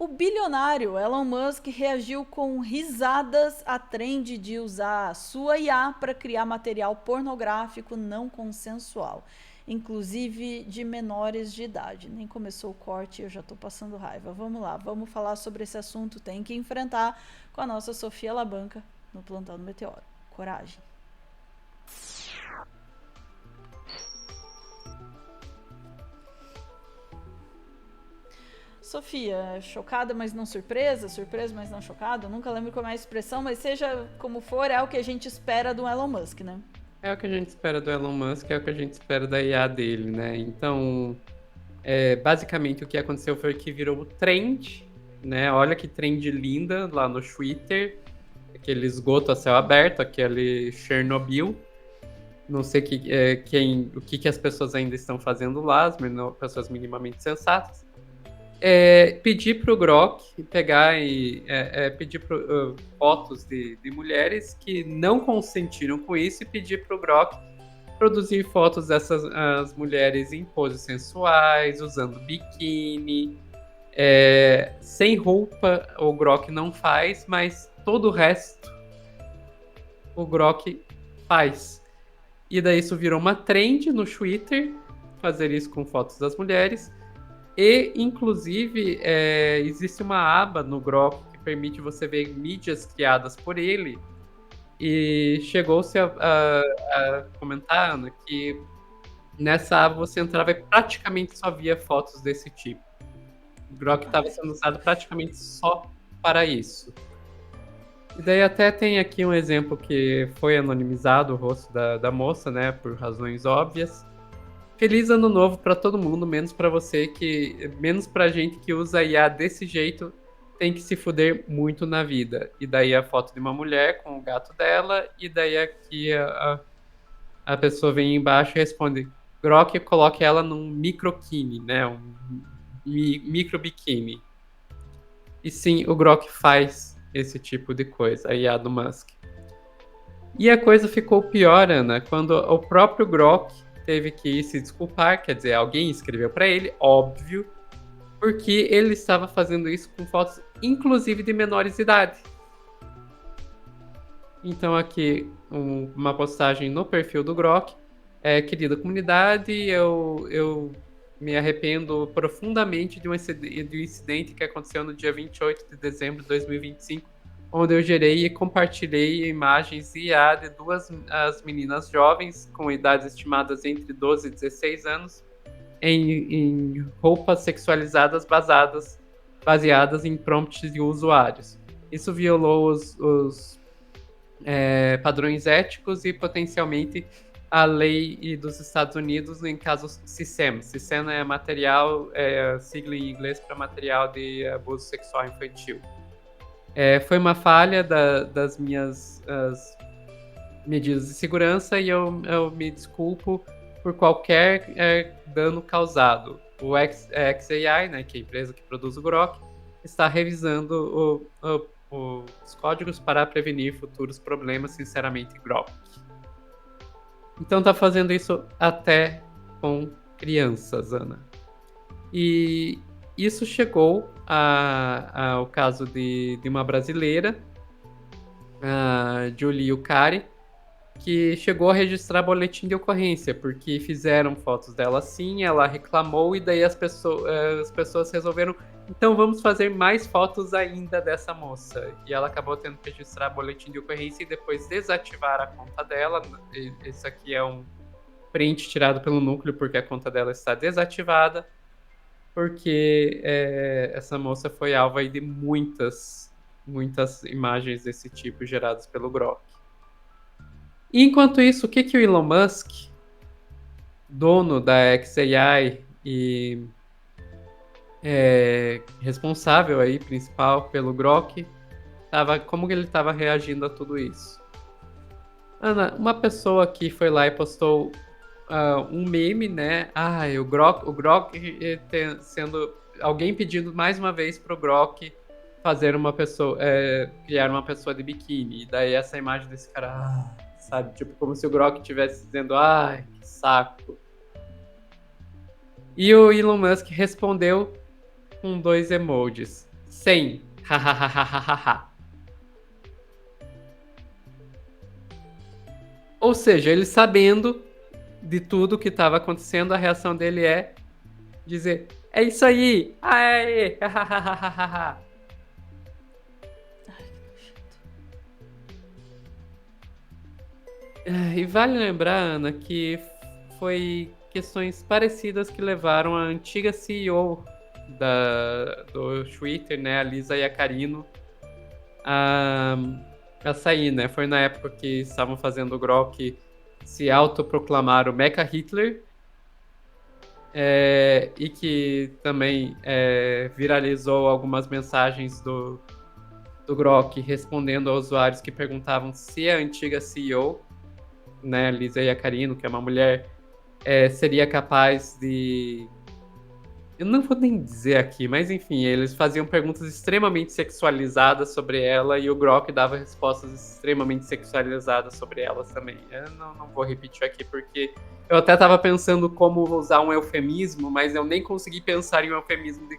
O bilionário Elon Musk reagiu com risadas à trend de usar sua IA para criar material pornográfico não consensual, inclusive de menores de idade. Nem começou o corte e eu já estou passando raiva. Vamos lá, vamos falar sobre esse assunto. Tem que enfrentar com a nossa Sofia Labanca no Plantão do Meteoro. Coragem. Sofia, chocada, mas não surpresa, surpresa, mas não chocada. Eu nunca lembro como é a expressão, mas seja como for, é o que a gente espera do Elon Musk, né? É o que a gente espera do Elon Musk, é o que a gente espera da IA dele, né? Então, basicamente o que aconteceu foi que virou o trend, né? Olha que trend linda lá no Twitter, aquele esgoto a céu aberto, aquele Chernobyl. Não sei o que as pessoas ainda estão fazendo lá, as pessoas minimamente sensatas. Pedir para o Grok pegar e pedir fotos de mulheres que não consentiram com isso e pedir para o Grok produzir fotos dessas as mulheres em poses sensuais, usando biquíni, sem roupa o Grok não faz, mas todo o resto o Grok faz. E daí isso virou uma trend no Twitter, fazer isso com fotos das mulheres. E, inclusive, existe uma aba no Grok que permite você ver mídias criadas por ele. E chegou-se a comentar, Ana, que nessa aba você entrava e praticamente só via fotos desse tipo. O Grok estava sendo usado praticamente só para isso. E daí até tem aqui um exemplo que foi anonimizado o rosto da moça, né, por razões óbvias. Feliz ano novo para todo mundo, menos para você menos pra gente que usa IA desse jeito, tem que se fuder muito na vida. E daí a foto de uma mulher com o gato dela, e daí aqui a pessoa vem embaixo e responde: Grok, coloque ela num microkini, né? Um micro biquíni. E sim, o Grok faz esse tipo de coisa, a IA do Musk. E a coisa ficou pior, Ana, quando o próprio Grok teve que se desculpar, quer dizer, alguém escreveu para ele, óbvio, porque ele estava fazendo isso com fotos, inclusive de menores de idade. Então aqui uma postagem no perfil do Grok. Querida comunidade, eu me arrependo profundamente de um incidente que aconteceu no dia 28 de dezembro de 2025, onde eu gerei e compartilhei imagens IA de duas as meninas jovens com idades estimadas entre 12 e 16 anos em roupas sexualizadas baseadas em prompts de usuários. Isso violou os padrões éticos e potencialmente a lei dos Estados Unidos em casos CISEM. CISEM sigla em inglês para material de abuso sexual infantil. Foi uma falha das minhas medidas de segurança e eu me desculpo por qualquer dano causado. O XAI, né, que é a empresa que produz o Grok, está revisando os códigos para prevenir futuros problemas, sinceramente, Grok. Então tá fazendo isso até com crianças, Ana. E isso chegou ao caso de uma brasileira, a Julie Yukari, que chegou a registrar boletim de ocorrência, porque fizeram fotos dela assim, ela reclamou e daí as pessoas resolveram, então vamos fazer mais fotos ainda dessa moça. E ela acabou tendo que registrar boletim de ocorrência e depois desativar a conta dela. Isso aqui é um print tirado pelo núcleo, porque a conta dela está desativada, porque essa moça foi alvo aí de muitas imagens desse tipo geradas pelo Grok. Enquanto isso, o que o Elon Musk, dono da xAI e responsável aí, principal pelo Grok, como ele estava reagindo a tudo isso? Ana, uma pessoa que foi lá e postou um meme, né? O Grok sendo alguém pedindo mais uma vez pro Grok fazer criar uma pessoa de biquíni. E daí essa imagem desse cara, sabe? Tipo, como se o Grok estivesse dizendo, ai, que saco. E o Elon Musk respondeu com 2 emojis. 100. Hahaha. Ou seja, ele sabendo de tudo que estava acontecendo, a reação dele é dizer: é isso aí! Aê! Hahaha. E vale lembrar, Ana, que foi questões parecidas que levaram a antiga CEO do Twitter, né, a Lisa Yaccarino, a sair, né? Foi na época que estavam fazendo o Grok se autoproclamar o Mecha Hitler, e que também viralizou algumas mensagens do Grok respondendo a usuários que perguntavam se a antiga CEO, né, Lisa Yaccarino, que é uma mulher, seria capaz de... Eu não vou nem dizer aqui, mas enfim, eles faziam perguntas extremamente sexualizadas sobre ela e o Grok dava respostas extremamente sexualizadas sobre elas também. Eu não vou repetir aqui porque eu até estava pensando como usar um eufemismo, mas eu nem consegui pensar em um eufemismo de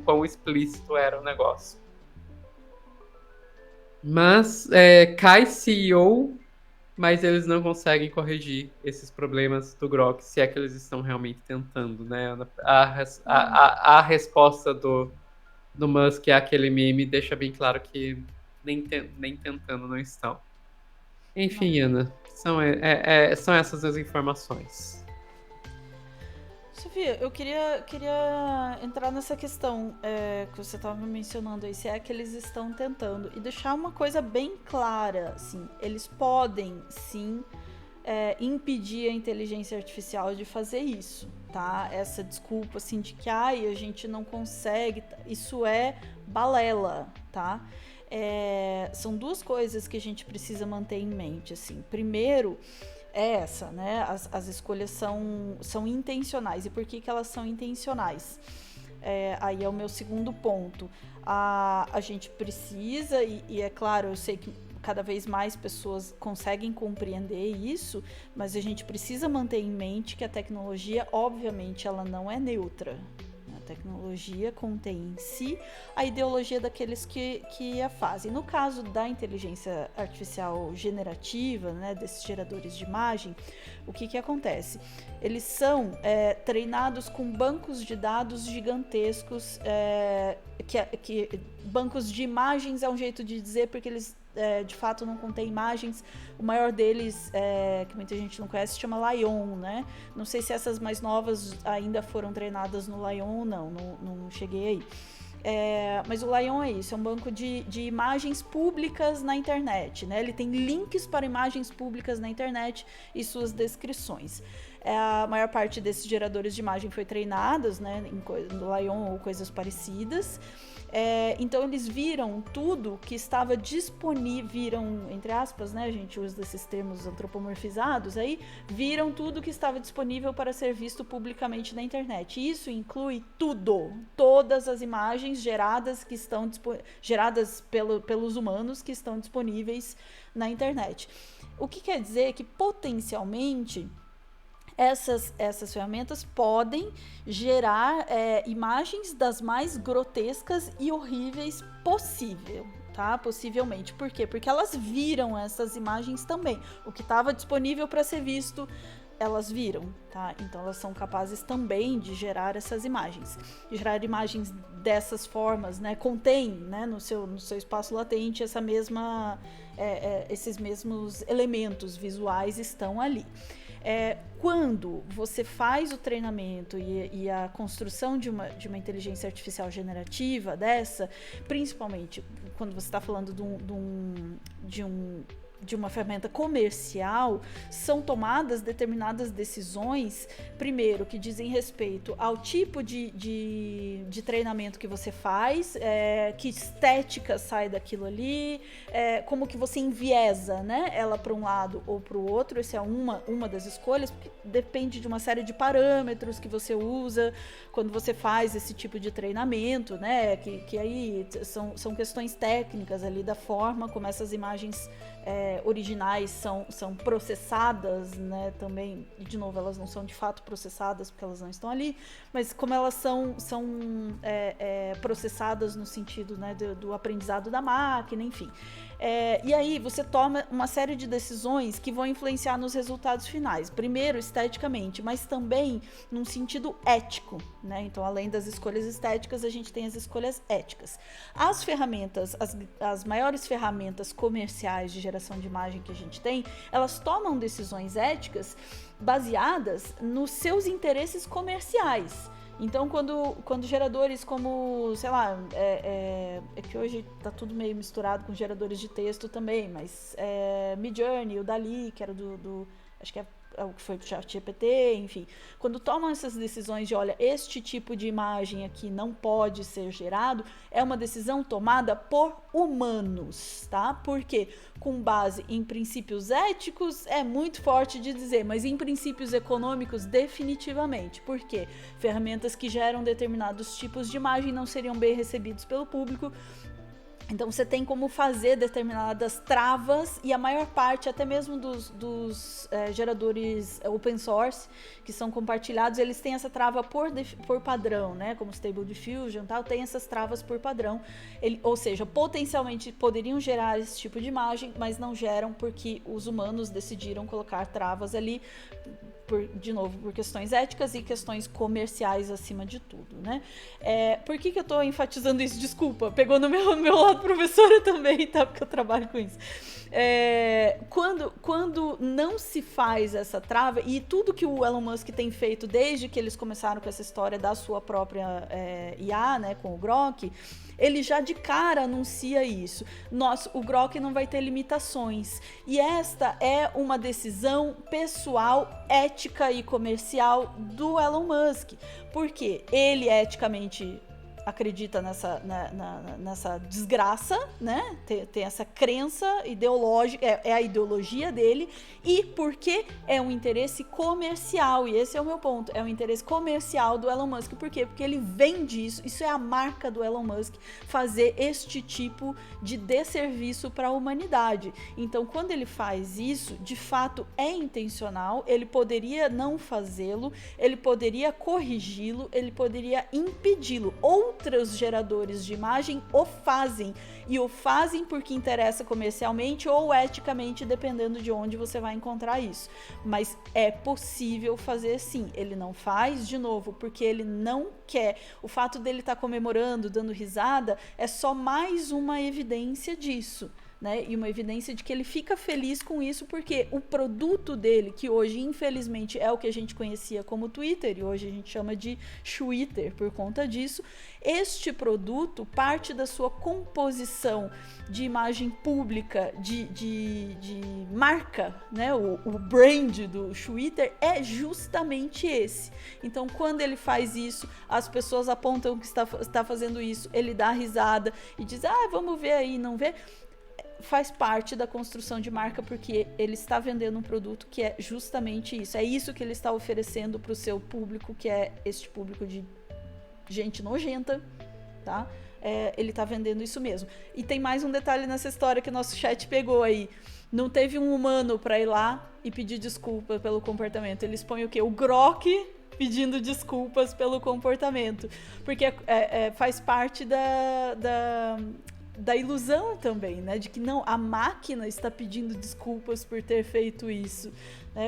quão explícito era o negócio. Mas cai CEO, mas eles não conseguem corrigir esses problemas do Grok, se é que eles estão realmente tentando, né? A resposta do Musk àquele meme deixa bem claro que nem tentando não estão. Enfim, Ana, são essas as informações. Sofia, eu queria entrar nessa questão que você estava mencionando aí, se é que eles estão tentando, e deixar uma coisa bem clara, assim, eles podem, sim, impedir a inteligência artificial de fazer isso, tá? Essa desculpa, assim, de que, a gente não consegue, isso é balela, tá? São duas coisas que a gente precisa manter em mente, assim. Primeiro, essa, né? As escolhas são intencionais. E por que elas são intencionais? Aí é o meu segundo ponto. A gente precisa, e é claro, eu sei que cada vez mais pessoas conseguem compreender isso, mas a gente precisa manter em mente que a tecnologia, obviamente, ela não é neutra. A tecnologia contém em si a ideologia daqueles que a fazem. No caso da inteligência artificial generativa, né, desses geradores de imagem, o que acontece? Eles são treinados com bancos de dados gigantescos, bancos de imagens é um jeito de dizer, porque eles de fato não contém imagens. O maior deles, que muita gente não conhece, se chama Lion, né? Não sei se essas mais novas ainda foram treinadas no Lion, não cheguei aí. Mas o Lion é isso, é um banco de imagens públicas na internet, né? Ele tem links para imagens públicas na internet e suas descrições. A maior parte desses geradores de imagem foi treinados, né, no Lion ou coisas parecidas. Então eles viram tudo que estava disponível, viram, entre aspas, né, a gente usa esses termos antropomorfizados aí, viram tudo que estava disponível para ser visto publicamente na internet. Isso inclui tudo, todas as imagens geradas pelos humanos que estão disponíveis na internet. O que quer dizer que potencialmente essas ferramentas podem gerar imagens das mais grotescas e horríveis possível, tá? Possivelmente. Por quê? Porque elas viram essas imagens também. O que estava disponível para ser visto, elas viram, tá? Então elas são capazes também de gerar essas imagens. De gerar imagens dessas formas, né? Contém, né, no seu espaço latente esses mesmos elementos visuais estão ali. Quando você faz o treinamento e a construção de uma inteligência artificial generativa dessa, principalmente quando você está falando de uma ferramenta comercial, são tomadas determinadas decisões, primeiro, que dizem respeito ao tipo de treinamento que você faz, que estética sai daquilo ali, como que você enviesa, né, ela para um lado ou para o outro. Essa é uma das escolhas, porque depende de uma série de parâmetros que você usa quando você faz esse tipo de treinamento, né, que aí são questões técnicas ali da forma como essas imagens originais são processadas, né, também, e de novo, elas não são de fato processadas porque elas não estão ali, mas como elas são processadas no sentido, né, do aprendizado da máquina, enfim. E aí você toma uma série de decisões que vão influenciar nos resultados finais. Primeiro, esteticamente, mas também num sentido ético, né? Então, além das escolhas estéticas, a gente tem as escolhas éticas. As ferramentas, as maiores ferramentas comerciais de geração de imagem que a gente tem, elas tomam decisões éticas baseadas nos seus interesses comerciais. Então, quando geradores como, sei lá, é que hoje tá tudo meio misturado com geradores de texto também, mas Midjourney, o DALL-E, que era acho que é o que foi o ChatGPT, enfim. Quando tomam essas decisões de, olha, este tipo de imagem aqui não pode ser gerado, é uma decisão tomada por humanos, tá? Porque com base em princípios éticos é muito forte de dizer, mas em princípios econômicos definitivamente. Por quê? Ferramentas que geram determinados tipos de imagem não seriam bem recebidos pelo público. Então você tem como fazer determinadas travas, e a maior parte, até mesmo dos geradores open source, que são compartilhados, eles têm essa trava por padrão, né? Como Stable Diffusion e tal, tem essas travas por padrão. Ou seja, potencialmente poderiam gerar esse tipo de imagem, mas não geram porque os humanos decidiram colocar travas ali, de novo, por questões éticas e questões comerciais acima de tudo, né? Por que eu tô enfatizando isso? Desculpa, pegou no meu lado professora também, tá? Porque eu trabalho com isso. Quando não se faz essa trava, e tudo que o Elon Musk tem feito desde que eles começaram com essa história da sua própria IA, né, com o Grok, ele já de cara anuncia isso. O Grok não vai ter limitações. E esta é uma decisão pessoal, ética e comercial do Elon Musk. Porque ele eticamente acredita nessa desgraça, né? Tem essa crença ideológica, é a ideologia dele, e porque é um interesse comercial, e esse é o meu ponto, é um interesse comercial do Elon Musk. Por quê? Porque ele vende isso é a marca do Elon Musk, fazer este tipo de desserviço para a humanidade. Então, quando ele faz isso, de fato é intencional, ele poderia não fazê-lo, ele poderia corrigi-lo, ele poderia impedi-lo. Outros geradores de imagem o fazem, e o fazem porque interessa comercialmente ou eticamente, dependendo de onde você vai encontrar isso. Mas é possível fazer sim. Ele não faz, de novo, porque ele não quer. O fato dele estar comemorando, dando risada, é só mais uma evidência disso, né? E uma evidência de que ele fica feliz com isso, porque o produto dele, que hoje infelizmente é o que a gente conhecia como Twitter, e hoje a gente chama de Twitter por conta disso, este produto, parte da sua composição de imagem pública, de marca, né? O brand do Twitter é justamente esse. Então, quando ele faz isso, as pessoas apontam que está fazendo isso, ele dá risada e diz, vamos ver aí, não vê? Faz parte da construção de marca, porque ele está vendendo um produto que é justamente isso. É isso que ele está oferecendo para o seu público, que é este público de gente nojenta, tá? Ele está vendendo isso mesmo. E tem mais um detalhe nessa história que o nosso chat pegou aí. Não teve um humano para ir lá e pedir desculpa pelo comportamento. Eles põem o quê? O Grok pedindo desculpas pelo comportamento. Porque faz parte da ilusão também, né? De que não, a máquina está pedindo desculpas por ter feito isso.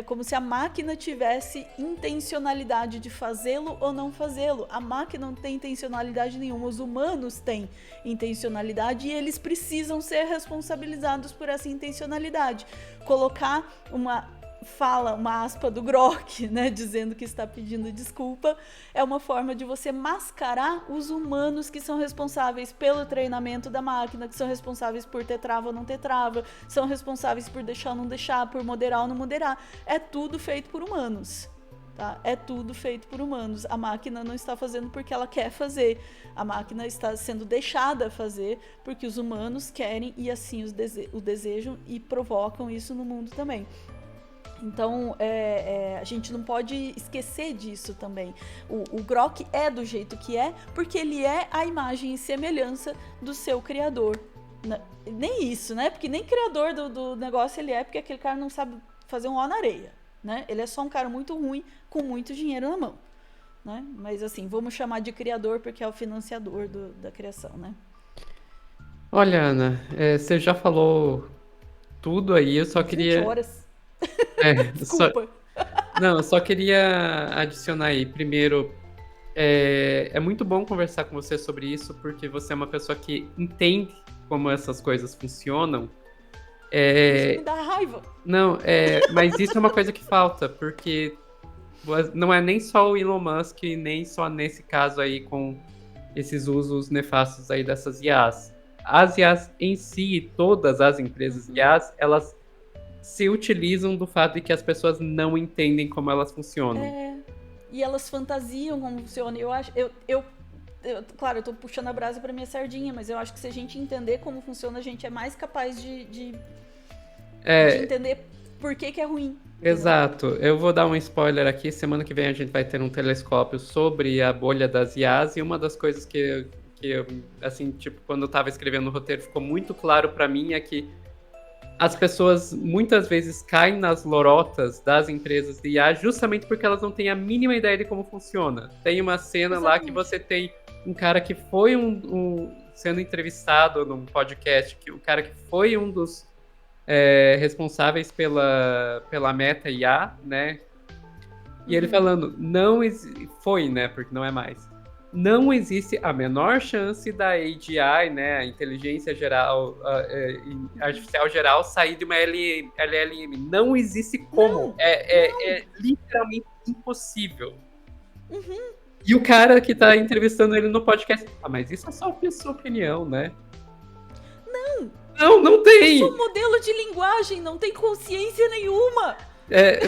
Como se a máquina tivesse intencionalidade de fazê-lo ou não fazê-lo. A máquina não tem intencionalidade nenhuma, os humanos têm intencionalidade e eles precisam ser responsabilizados por essa intencionalidade. Colocar uma aspa do Grok, né, dizendo que está pedindo desculpa, é uma forma de você mascarar os humanos que são responsáveis pelo treinamento da máquina, que são responsáveis por ter trava ou não ter trava, são responsáveis por deixar ou não deixar, por moderar ou não moderar. É tudo feito por humanos. Tá? É tudo feito por humanos. A máquina não está fazendo porque ela quer fazer. A máquina está sendo deixada fazer porque os humanos querem e assim o desejam e provocam isso no mundo também. Então, a gente não pode esquecer disso também. O Grok é do jeito que é, porque ele é a imagem e semelhança do seu criador. Nem isso, né? Porque nem criador do negócio ele é, porque aquele cara não sabe fazer um ó na areia, né? Ele é só um cara muito ruim, com muito dinheiro na mão, né? Mas assim, vamos chamar de criador porque é o financiador da criação, né? Olha, Ana, você já falou tudo aí, eu só 20 queria. horas. Só, Desculpa. não, eu só queria adicionar aí. Primeiro, é muito bom conversar com você sobre isso, porque você é uma pessoa que entende como essas coisas funcionam. Isso me dá raiva. Não, mas isso é uma coisa que falta, porque não é nem só o Elon Musk, nem só nesse caso aí com esses usos nefastos aí dessas IAs. As IAs em si, todas as empresas IAs, elas se utilizam do fato de que as pessoas não entendem como elas funcionam. E elas fantasiam como funciona. Eu acho. Claro, eu tô puxando a brasa pra minha sardinha, mas eu acho que se a gente entender como funciona, a gente é mais capaz de entender por que é ruim. Exato. Eu vou dar um spoiler aqui. Semana que vem a gente vai ter um telescópio sobre a bolha das IAs, e uma das coisas que eu, assim, tipo, quando eu tava escrevendo o roteiro, ficou muito claro pra mim é que as pessoas muitas vezes caem nas lorotas das empresas de IA justamente porque elas não têm a mínima ideia de como funciona. Tem uma cena lá que você tem um cara que foi sendo entrevistado num podcast, que o cara que foi um dos responsáveis pela Meta IA, né? E ele falando, foi, né? Porque não é mais. Não existe a menor chance da AGI, né, a inteligência geral, artificial geral, sair de uma LLM. Não existe como. Não, é literalmente impossível. E o cara que tá entrevistando ele no podcast, mas isso é só a sua opinião, né? Não tem! Isso é um modelo de linguagem, não tem consciência nenhuma.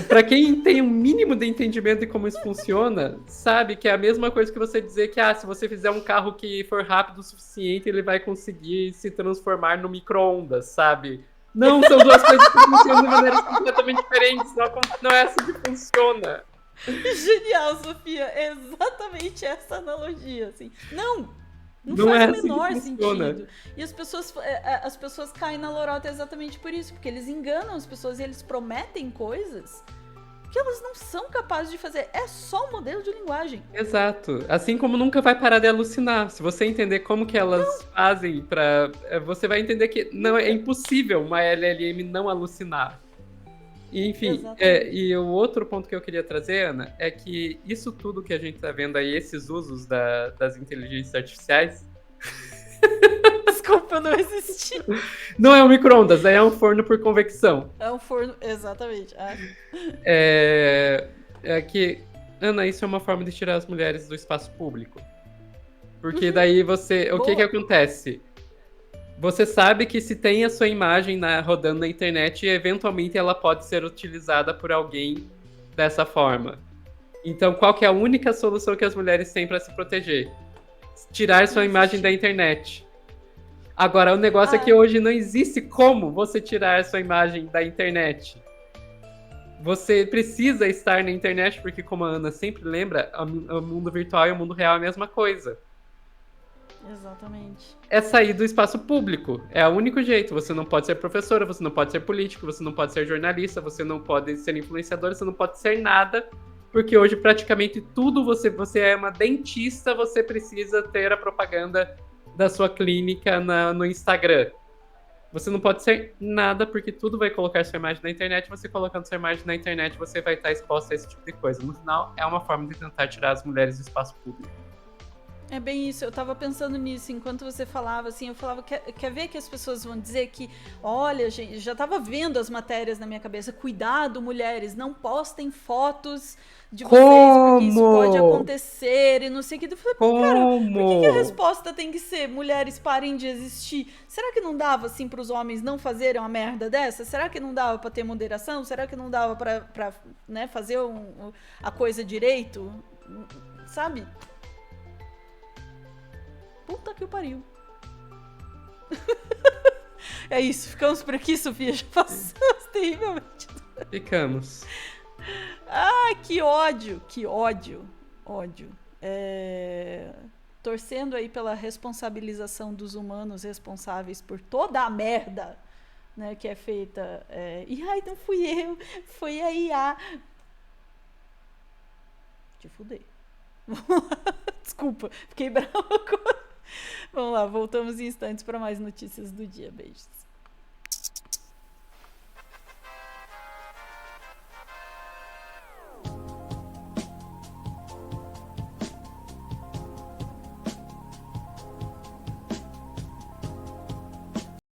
Pra quem tem um mínimo de entendimento de como isso funciona, sabe que é a mesma coisa que você dizer que se você fizer um carro que for rápido o suficiente, ele vai conseguir se transformar no micro-ondas, sabe? Não, são duas coisas que funcionam de maneiras completamente diferentes. Não é assim que funciona. Genial, Sofia. É exatamente essa analogia, assim. Não Não faz é o assim menor que funciona. sentido. E as pessoas caem na lorota exatamente por isso, porque eles enganam as pessoas e eles prometem coisas que elas não são capazes de fazer. É só um modelo de linguagem. Exato. Assim como nunca vai parar de alucinar. Se você entender como que elas fazem você vai entender que não é impossível uma LLM não alucinar. E, enfim, e o outro ponto que eu queria trazer, Ana, é que isso tudo que a gente tá vendo aí, esses usos das inteligências artificiais... Desculpa, eu não resisti. Não é um micro-ondas, é um forno por convecção. É um forno, exatamente. Que, Ana, isso é uma forma de tirar as mulheres do espaço público. Porque daí o que acontece? Você sabe que se tem a sua imagem rodando na internet, eventualmente ela pode ser utilizada por alguém dessa forma. Então, qual que é a única solução que as mulheres têm para se proteger? Tirar sua imagem da internet. Agora, o negócio é que hoje não existe como você tirar sua imagem da internet. Você precisa estar na internet, porque, como a Ana sempre lembra, o mundo virtual e o mundo real é a mesma coisa. Exatamente. É sair do espaço público. É o único jeito. Você não pode ser professora, você não pode ser político, você não pode ser jornalista, você não pode ser influenciador, você não pode ser nada, porque hoje praticamente tudo você é uma dentista, você precisa ter a propaganda da sua clínica no Instagram. Você não pode ser nada, porque tudo vai colocar sua imagem na internet. Você colocando sua imagem na internet, você vai estar exposta a esse tipo de coisa. No final, é uma forma de tentar tirar as mulheres do espaço público. É bem isso, eu tava pensando nisso enquanto você falava, assim, eu falava, quer ver que as pessoas vão dizer que, olha, gente, já tava vendo as matérias na minha cabeça, cuidado, mulheres, não postem fotos de vocês, porque isso pode acontecer e não sei o que. Eu falei, cara, por que a resposta tem que ser mulheres parem de existir? Será que não dava, assim, pros homens não fazerem uma merda dessa? Será que não dava pra ter moderação? Será que não dava pra né, fazer a coisa direito? Sabe? Puta que o pariu. É isso, ficamos por aqui, Sofia. Já passamos terrivelmente. Ficamos. Ah, que ódio, que ódio. Ódio. torcendo aí pela responsabilização dos humanos responsáveis por toda a merda, né, que é feita. E ai, não fui eu, foi a IA. Te fudei. Desculpa, fiquei brava. Vamos lá, voltamos em instantes para mais notícias do dia. Beijos.